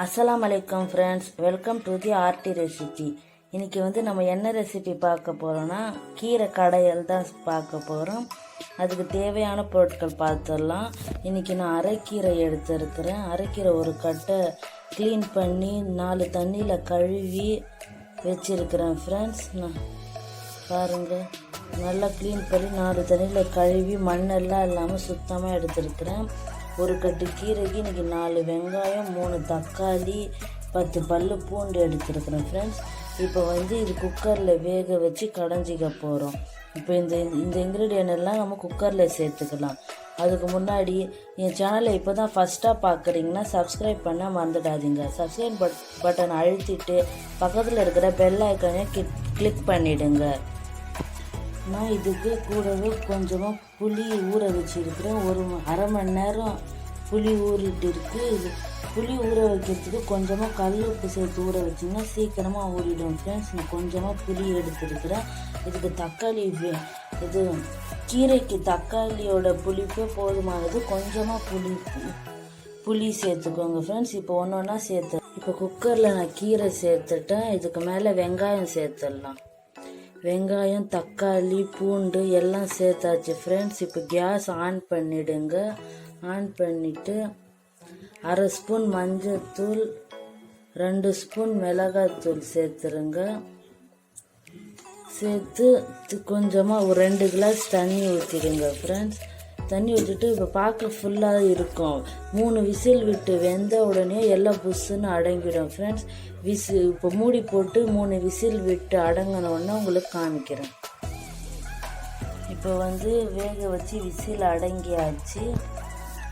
அஸ்ஸலாமு அலைக்கும் friends, welcome to the RD recipe. இன்றைக்கி நம்ம என்ன ரெசிபி பார்க்க போகிறோன்னா கீரை கடையல் தான் பார்க்க போகிறோம். அதுக்கு தேவையான பொருட்கள் பார்த்துடலாம். இன்றைக்கி நான் அரைக்கீரை எடுத்துருக்கிறேன். அரைக்கீரை ஒரு கட்டை க்ளீன் பண்ணி 4 தண்ணியில் கழுவி வச்சுருக்கிறேன் ஃப்ரெண்ட்ஸ். நான் பாருங்கள், நல்லா க்ளீன் பண்ணி 4 தண்ணியில் கழுவி மண்ணெல்லாம் இல்லாமல் சுத்தமாக எடுத்துருக்கிறேன். ஒரு கட்டு கீரைக்கு இன்றைக்கி 4 வெங்காயம், 3 தக்காளி, 10 பல்லு பூண்டு எடுத்துருக்குறேன் ஃப்ரெண்ட்ஸ். இப்போ இது குக்கரில் வேக வச்சு கடைஞ்சிக்க போகிறோம். இப்போ இந்த இன்க்ரீடியன்ட் எல்லாம் நம்ம குக்கரில் சேர்த்துக்கலாம். அதுக்கு முன்னாடி என் சேனலை இப்போ தான் ஃபஸ்ட்டாக பார்க்குறீங்கன்னா சப்ஸ்கிரைப் பண்ண மறந்துடாதீங்க. சப்ஸ்கிரைப் பட்டன் அழுத்திட்டு பக்கத்தில் இருக்கிற பெல் ஐக்கானே கிளிக் பண்ணிவிடுங்க. நான் இதுக்கு கூடவே கொஞ்சமாக புளி ஊற வச்சுருக்கிறேன். ஒரு அரை மணி நேரம் புளி ஊறிட்டு இருக்கு. இது புளி ஊற வைக்கிறதுக்கு கொஞ்சமாக கல் உப்பு சேர்த்து ஊற வச்சிங்கன்னா சீக்கிரமாக ஊறிடும் ஃப்ரெண்ட்ஸ். நான் கொஞ்சமாக புளி எடுத்துருக்கிறேன். இதுக்கு தக்காளி, இது கீரைக்கு தக்காளியோட புளிப்பே போதுமானது. கொஞ்சமாக புளி சேர்த்துக்கோங்க ஃப்ரெண்ட்ஸ். இப்போ ஒன்று ஒன்றா இப்போ குக்கரில் நான் கீரை சேர்த்துட்டேன். இதுக்கு மேலே வெங்காயம் சேர்த்துடலாம். வெங்காயம், தக்காளி, பூண்டு எல்லாம் சேர்த்தாச்சு ஃப்ரெண்ட்ஸ். இப்போ கேஸ் ஆன் பண்ணிவிடுங்க. ஆன் பண்ணிவிட்டு 1/2 ஸ்பூன் மஞ்சள்தூள், 2 ஸ்பூன் மிளகாத்தூள் சேர்த்துருங்க. சேர்த்து கொஞ்சமாக ஒரு 2 கிளாஸ் தண்ணி ஊற்றிடுங்க ஃப்ரெண்ட்ஸ். தண்ணி ஊற்றிட்டு இப்போ பார்க்க ஃபுல்லாக இருக்கும். 3 விசில் விட்டு வெந்த உடனே எல்லாம் புஷ்ஷுன்னு அடங்கிடும் ஃப்ரெண்ட்ஸ். இப்போ மூடி போட்டு 3 விசில் விட்டு அடங்கினோடனே உங்களுக்கு காமிக்கிறேன். இப்போ வேக வச்சு விசில் அடங்கியாச்சு.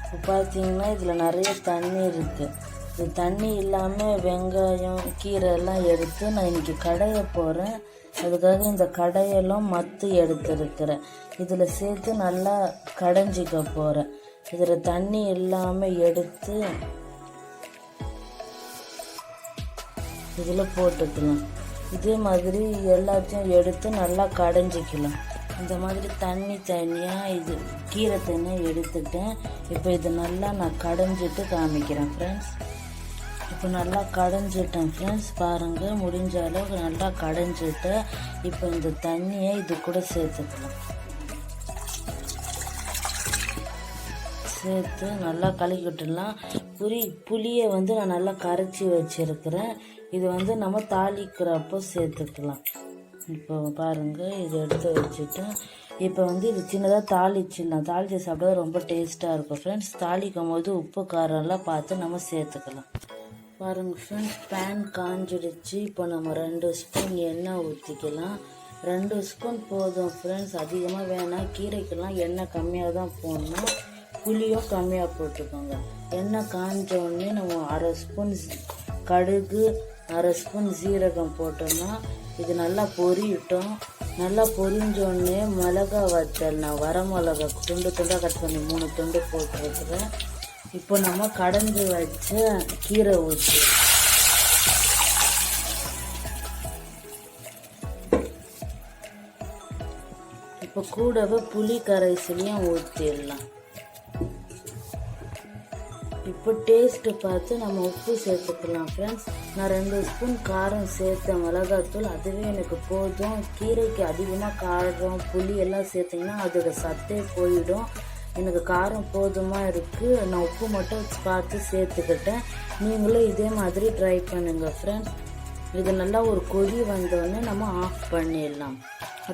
இப்போ பார்த்தீங்கன்னா இதில் நிறைய தண்ணி இருக்குது. இது தண்ணி இல்லாமல் வெங்காயம், கீரை எல்லாம் எடுத்து நான் இன்றைக்கி கடைய போகிறேன். அதுக்காக இந்த கடையெல்லாம் மத்து எடுத்துருக்கிறேன். இதில் சேர்த்து நல்லா கடைஞ்சிக்க போகிறேன். இதில் தண்ணி இல்லாமல் எடுத்து இதில் போட்டுக்கலாம். இதே மாதிரி எல்லாத்தையும் எடுத்து நல்லா கடைஞ்சிக்கலாம். இந்த மாதிரி தனியாக இது கீரை தண்ணியாக எடுத்துட்டேன். இப்போ இது நல்லா நான் கடைஞ்சிட்டு காமிக்கிறேன் ஃப்ரெண்ட்ஸ். இப்போ நல்லா கடைஞ்சிட்டேன் ஃப்ரெண்ட்ஸ். பாருங்கள், முடிஞ்ச அளவுக்கு நல்லா கடைஞ்சிட்டேன். இப்போ இந்த தண்ணியை இது கூட சேர்த்துக்கலாம். சேர்த்து நல்லா கலக்கிவிட்டுடலாம். புளியை நான் நல்லா கரைச்சி வச்சுருக்கிறேன். இது நம்ம தாளிக்கிறப்போ சேர்த்துக்கலாம். இப்போ பாருங்கள், இதை எடுத்து வச்சுட்டேன். இப்போ இது சின்னதாக தாளிச்சிடலாம். தாளித்து சாப்பிட்டா ரொம்ப டேஸ்ட்டாக இருக்கும் ஃப்ரெண்ட்ஸ். தாளிக்கும் போது உப்பு காரம்லாம் பார்த்து நம்ம சேர்த்துக்கலாம். பாருங்கள் ஃப்ரெண்ட்ஸ், பேன் காஞ்சிடுச்சு. இப்போ நம்ம 2 ஸ்பூன் எண்ணெய் ஊற்றிக்கலாம். 2 ஸ்பூன் போதும் ஃப்ரெண்ட்ஸ், அதிகமாக வேணாம். கீரைக்கெல்லாம் எண்ணெய் கம்மியாக தான் போடணும். புளியும் கம்மியாக போட்டுக்கோங்க. எண்ணெய் காஞ்சோடனே நம்ம 1/2 ஸ்பூன் கடுகு, 1/2 ஸ்பூன் சீரகம் போட்டோம்னா இது நல்லா பொரியட்டும். நல்லா பொரிஞ்சோடனே மிளகா வத்தல், நான் வரமிளகா துண்டு துண்டாக கட் பண்ணி 3 துண்டு போட்டுருக்குறேன். இப்போ நம்ம கடைஞ்சி வச்ச கீரை ஊற்றி இப்போ கூடவே புளி கரைசலையும் ஊற்றிடலாம். இப்போ டேஸ்ட்டு பார்த்து நம்ம உப்பு சேர்த்துக்கலாம் ஃப்ரெண்ட்ஸ். நான் 2 ஸ்பூன் காரம் சேர்த்த மிளகாத்தூள், அதுவே எனக்கு போதும். கீரைக்கு அதிகமாக காரம், புளி எல்லாம் சேர்த்திங்கன்னா அதோட சத்தே போயிடும். எனக்கு காரம் போதுமாக இருக்குது. நான் உப்பு மட்டும் பார்த்து சேர்த்துக்கிட்டேன். நீங்களும் இதே மாதிரி ட்ரை பண்ணுங்கள் ஃப்ரெண்ட்ஸ். இது நல்லா ஒரு கொதி வந்தோடனே நம்ம ஆஃப் பண்ணிடலாம்.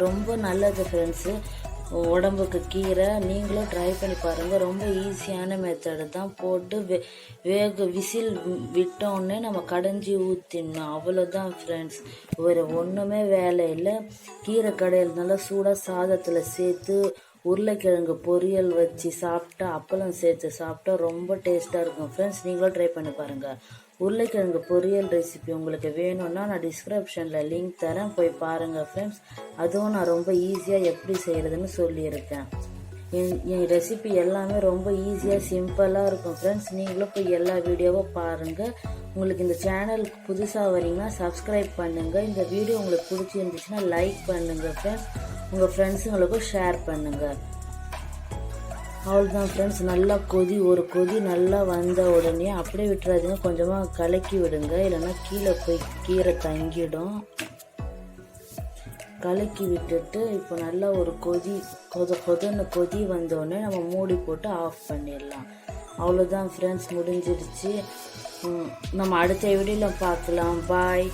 ரொம்ப நல்லது ஃப்ரெண்ட்ஸு உடம்புக்கு கீரை. நீங்களும் ட்ரை பண்ணி பாருங்கள். ரொம்ப ஈஸியான மெத்தடு தான். போட்டு விசில் விட்டோடனே நம்ம கடைஞ்சி ஊற்றிடணும். அவ்வளோதான் ஃப்ரெண்ட்ஸ், வேறு ஒன்றுமே வேலை இல்லை. கீரை கடையில் நல்லா சூடாக சாதத்தில் சேர்த்து உருளைக்கிழங்கு பொரியல் வச்சு சாப்பிட்டா, அப்பளம் சேர்த்து சாப்பிட்டா ரொம்ப டேஸ்ட்டாக இருக்கும் ஃப்ரெண்ட்ஸ். நீங்களும் ட்ரை பண்ணி பாருங்கள். உருளைக்கிழங்கு பொரியல் ரெசிபி உங்களுக்கு வேணும்னா நான் டிஸ்கிரிப்ஷனில் லிங்க் தரேன், போய் பாருங்கள் ஃப்ரெண்ட்ஸ். அதுவும் நான் ரொம்ப ஈஸியாக எப்படி செய்கிறதுன்னு சொல்லியிருக்கேன். என் ரெசிபி எல்லாமே ரொம்ப ஈஸியாக சிம்பிளாக இருக்கும் ஃப்ரெண்ட்ஸ். நீங்களும் போய் எல்லா வீடியோவும் பாருங்கள். உங்களுக்கு இந்த சேனலுக்கு புதுசாக வரீங்கன்னா சப்ஸ்கிரைப் பண்ணுங்கள். இந்த வீடியோ உங்களுக்கு பிடிச்சிருந்துச்சுன்னா லைக் பண்ணுங்கள் ஃப்ரெண்ட்ஸ். உங்கள் ஃப்ரெண்ட்ஸுங்களுக்கும் ஷேர் பண்ணுங்கள். அவ்வளோதான் ஃப்ரெண்ட்ஸ், நல்லா ஒரு கொதி நல்லா வந்த உடனே அப்படியே விட்டுறாதீங்க, கொஞ்சமாக கலக்கி விடுங்க, இல்லைன்னா கீழே போய் கீரை தங்கிடும். கலக்கி விட்டுட்டு இப்போ நல்லா ஒரு கொதின்னு கொதி வந்தோடனே நம்ம மூடி போட்டு ஆஃப் பண்ணிடலாம். அவ்வளோதான் ஃப்ரெண்ட்ஸ், முடிஞ்சிடுச்சு. நம்ம அடுத்த வீடியோவில் பார்க்கலாம். பாய்.